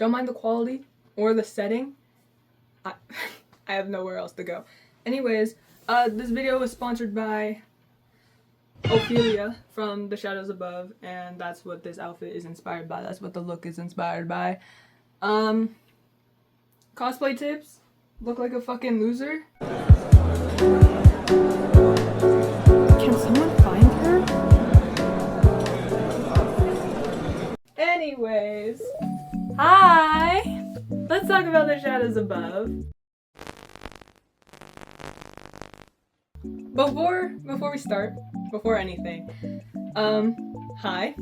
Don't mind the quality or the setting. I, I have nowhere else to go. Anyways, this video was sponsored by Ophelia from The Shadows Above, and that's what this outfit is inspired by. That's what the look is inspired by. Cosplay tips? Look like a fucking loser? Can someone find her? Anyways, hi! Let's talk about The Shadows Above. Before we start, before anything, hi,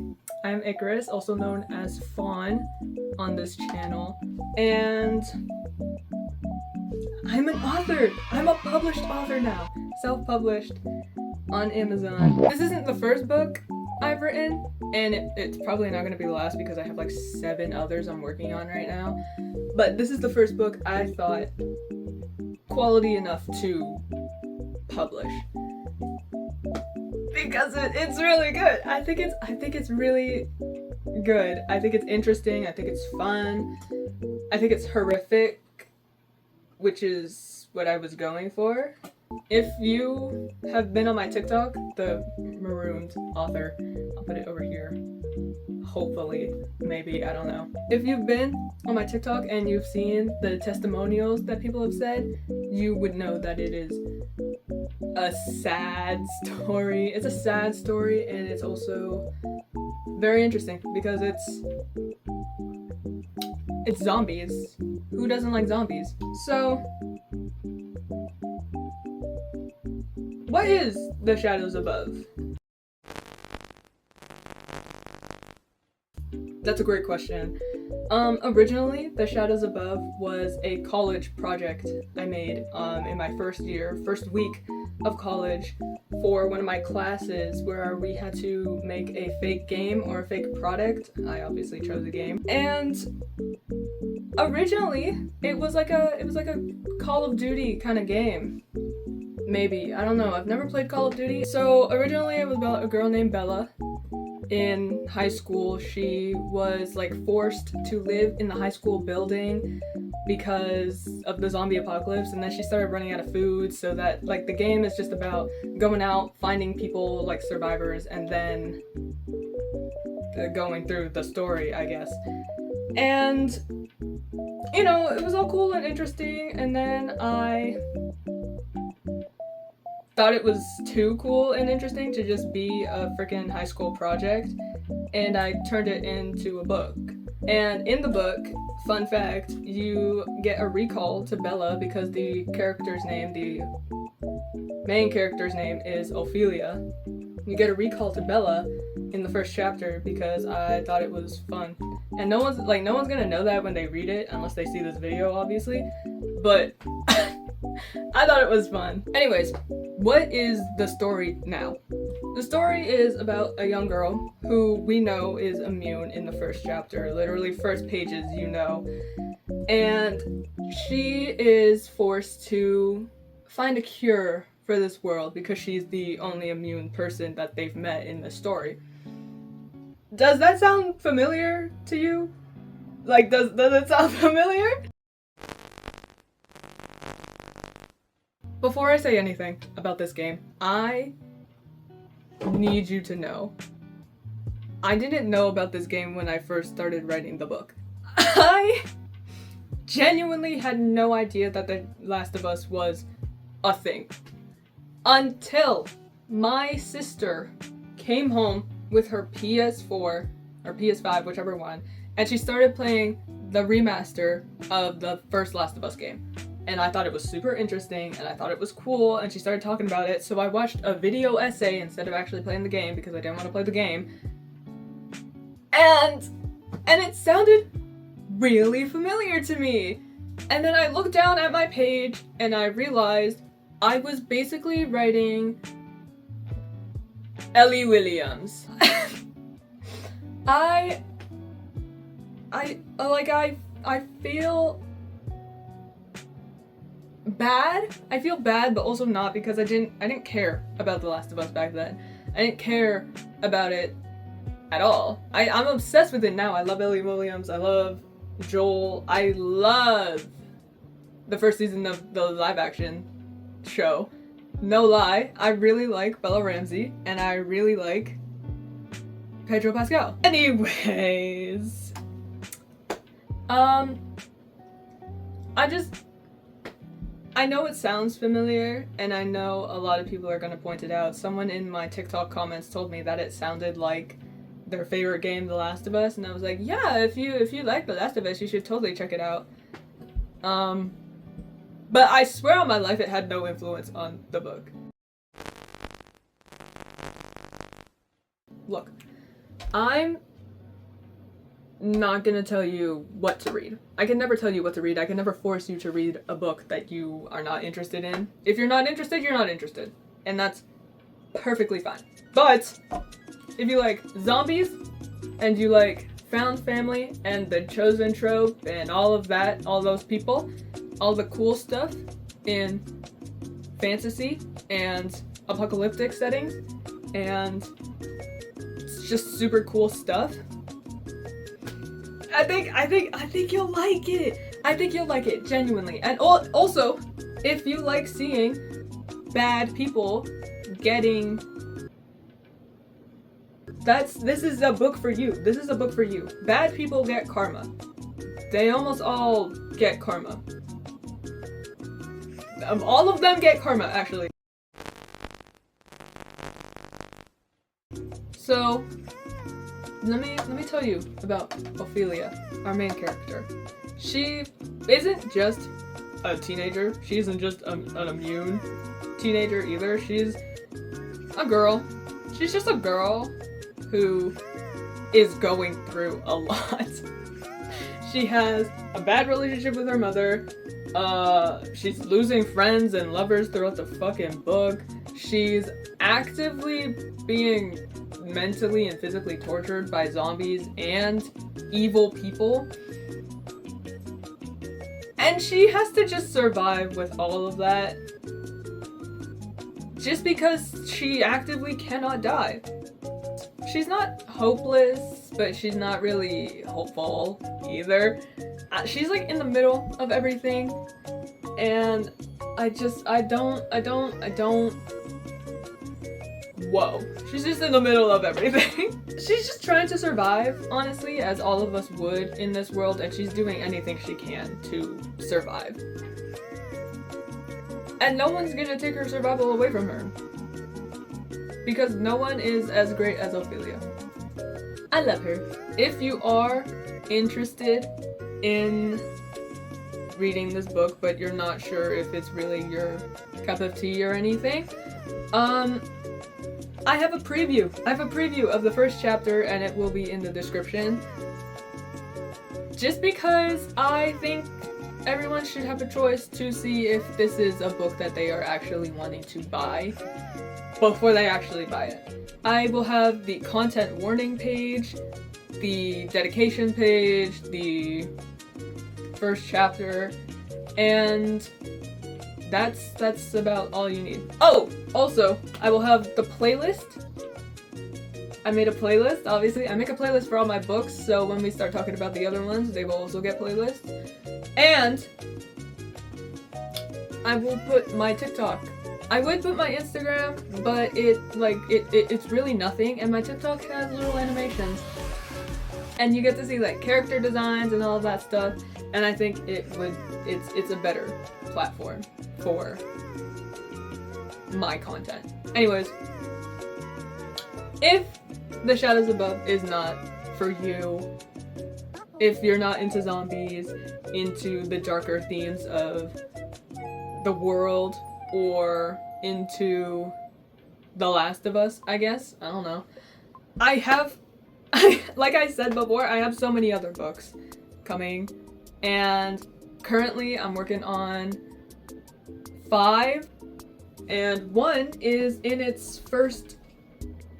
I'm Icarus, also known as Fawn on this channel, and I'm an author! I'm a published author now, self-published on Amazon. This isn't the first book I've written, and it's probably not going to be the last because I have like 7 others I'm working on right now, but this is the first book I thought quality enough to publish because it's really good. I think it's really good. I think it's interesting. I think it's fun. I think it's horrific, which is what I was going for. If you have been on my TikTok, the marooned author, I'll put it over here. Hopefully, maybe, I don't know. If you've been on my TikTok and you've seen the testimonials that people have said, you would know that it is a sad story. It's a sad story, and it's also very interesting because it's zombies. Who doesn't like zombies? So, what is The Shadows Above? That's a great question. Originally, The Shadows Above was a college project I made in my first week of college for one of my classes where we had to make a fake game or a fake product. I obviously chose a game. And originally, it was like a Call of Duty kind of game. Maybe, I don't know. I've never played Call of Duty. So originally it was about a girl named Bella. In high school, she was like forced to live in the high school building because of the zombie apocalypse, and then she started running out of food, so that like the game is just about going out, finding people like survivors, and then going through the story, I guess. And you know, it was all cool and interesting, and then I thought it was too cool and interesting to just be a freaking high school project, and I turned it into a book. And in the book, fun fact, you get a recall to Bella because the main character's name is Ophelia. You get a recall to Bella in the first chapter because I thought it was fun. And no one's gonna know that when they read it unless they see this video, obviously, but I thought it was fun. Anyways, what is the story now? The story is about a young girl who we know is immune in the first chapter, literally first pages, you know. And she is forced to find a cure for this world because she's the only immune person that they've met in the story. Does that sound familiar to you? Like, does it sound familiar? Before I say anything about this game, I need you to know, I didn't know about this game when I first started writing the book. I genuinely had no idea that The Last of Us was a thing. Until my sister came home with her PS4, or PS5, whichever one, and she started playing the remaster of the first Last of Us game. And I thought it was super interesting, and I thought it was cool, and she started talking about it, so I watched a video essay instead of actually playing the game because I didn't want to play the game. And it sounded really familiar to me. And then I looked down at my page, and I realized I was basically writing Ellie Williams. I feel bad. I feel bad, but also not, because I didn't care about The Last of Us back then. I didn't care about it at all. I'm obsessed with it now. I love Ellie Williams. I love Joel. I love the first season of the live action show. No lie, I really like Bella Ramsey and I really like Pedro Pascal. Anyways, I know it sounds familiar, and I know a lot of people are gonna point it out. Someone in my TikTok comments told me that it sounded like their favorite game, The Last of Us, and I was like, yeah, if you like The Last of Us, you should totally check it out. But I swear on my life it had no influence on the book. Look, I'm not gonna tell you what to read. I can never tell you what to read. I can never force you to read a book that you are not interested in. If you're not interested, you're not interested. And that's perfectly fine. But if you like zombies and you like found family and the chosen trope and all of that, all those people, all the cool stuff in fantasy and apocalyptic settings and just super cool stuff, I think you'll like it. I think you'll like it, genuinely. And also, if you like seeing bad people getting... This is a book for you. This is a book for you. Bad people get karma. They almost all get karma. All of them get karma, actually. So, let me tell you about Ophelia, our main character. She isn't just a teenager. She isn't just an immune teenager either. She's a girl. She's just a girl who is going through a lot. She has a bad relationship with her mother. She's losing friends and lovers throughout the fucking book. She's actively being mentally and physically tortured by zombies and evil people. And she has to just survive with all of that. Just because she actively cannot die. She's not hopeless, but she's not really hopeful either. She's like in the middle of everything. And I don't. Whoa. She's just in the middle of everything. She's just trying to survive, honestly, as all of us would in this world, and she's doing anything she can to survive. And no one's gonna take her survival away from her. Because no one is as great as Ophelia. I love her. If you are interested in reading this book, but you're not sure if it's really your cup of tea or anything, I have a preview. I have a preview of the first chapter, and it will be in the description. Just because I think everyone should have a choice to see if this is a book that they are actually wanting to buy before they actually buy it. I will have the content warning page, the dedication page, the first chapter, and that's about all you need. Oh, also, I will have the playlist. I made a playlist, obviously. I make a playlist for all my books, so when we start talking about the other ones, they will also get playlists. And I will put my TikTok. I would put my Instagram, but it's really nothing, and my TikTok has little animations. And you get to see like character designs and all of that stuff, and I think it's a better platform for my content. Anyways, if The Shadows Above is not for you, if you're not into zombies, into the darker themes of the world, or into The Last of Us, I guess. I don't know. Like I said before, I have so many other books coming, and currently I'm working on 5, and 1 is in its first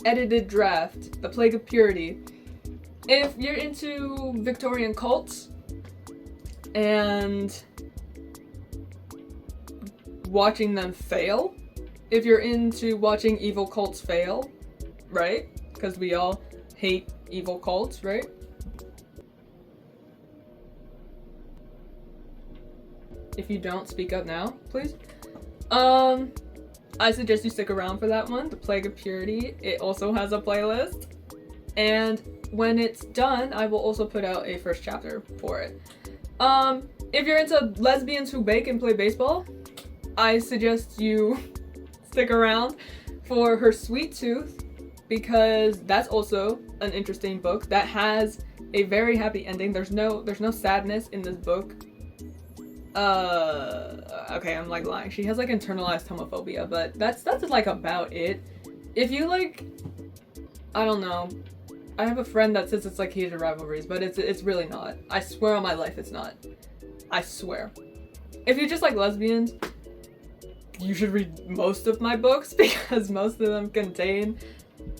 edited draft, The Plague of Purity. If you're into Victorian cults and watching them fail, if you're into watching evil cults fail, right? Because we all hate evil cults, right? If you don't, speak up now, please. I suggest you stick around for that one, The Plague of Purity. It also has a playlist. And when it's done, I will also put out a first chapter for it. If you're into lesbians who bake and play baseball, I suggest you stick around for Her Sweet Tooth, because that's also an interesting book that has a very happy ending. There's no sadness in this book. Okay, I'm like lying. She has like internalized homophobia, but that's like about it. If you like, I don't know. I have a friend that says it's like Hater Rivalries, but it's really not. I swear on my life it's not. I swear. If you just like lesbians, you should read most of my books, because most of them contain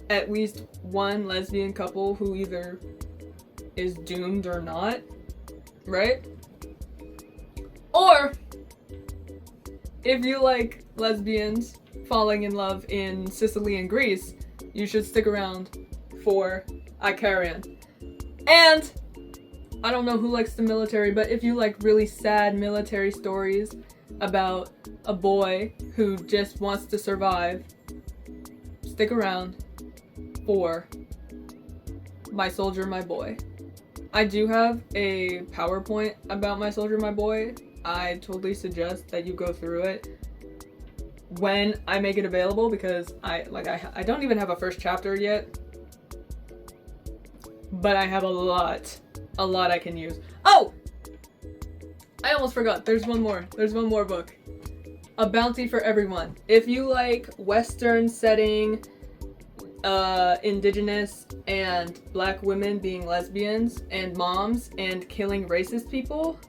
at least one lesbian couple who either is doomed or not, right? Or if you like lesbians falling in love in Sicily and Greece, you should stick around for Icarian. And I don't know who likes the military, but if you like really sad military stories about a boy who just wants to survive, stick around for My Soldier, My Boy. I do have a PowerPoint about My Soldier, My Boy. I totally suggest that you go through it when I make it available, because I don't even have a first chapter yet, but I have a lot I can use. Oh! I almost forgot. There's one more book. A Bounty for Everyone. If you like Western setting, indigenous and black women being lesbians and moms and killing racist people,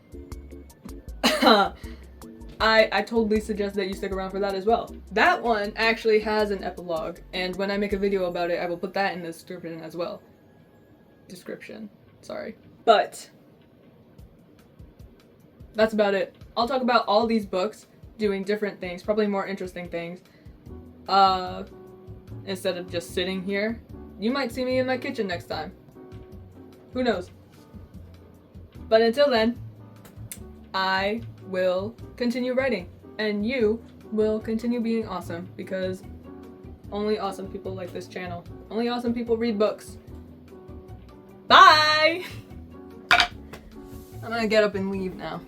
I totally suggest that you stick around for that as well. That one actually has an epilogue, and when I make a video about it, I will put that in the description as well. Sorry. But that's about it. I'll talk about all these books doing different things, probably more interesting things, instead of just sitting here. You might see me in my kitchen next time. Who knows? But until then, I will continue writing, and you will continue being awesome, because only awesome people like this channel. Only awesome people read books. Bye! I'm gonna get up and leave now.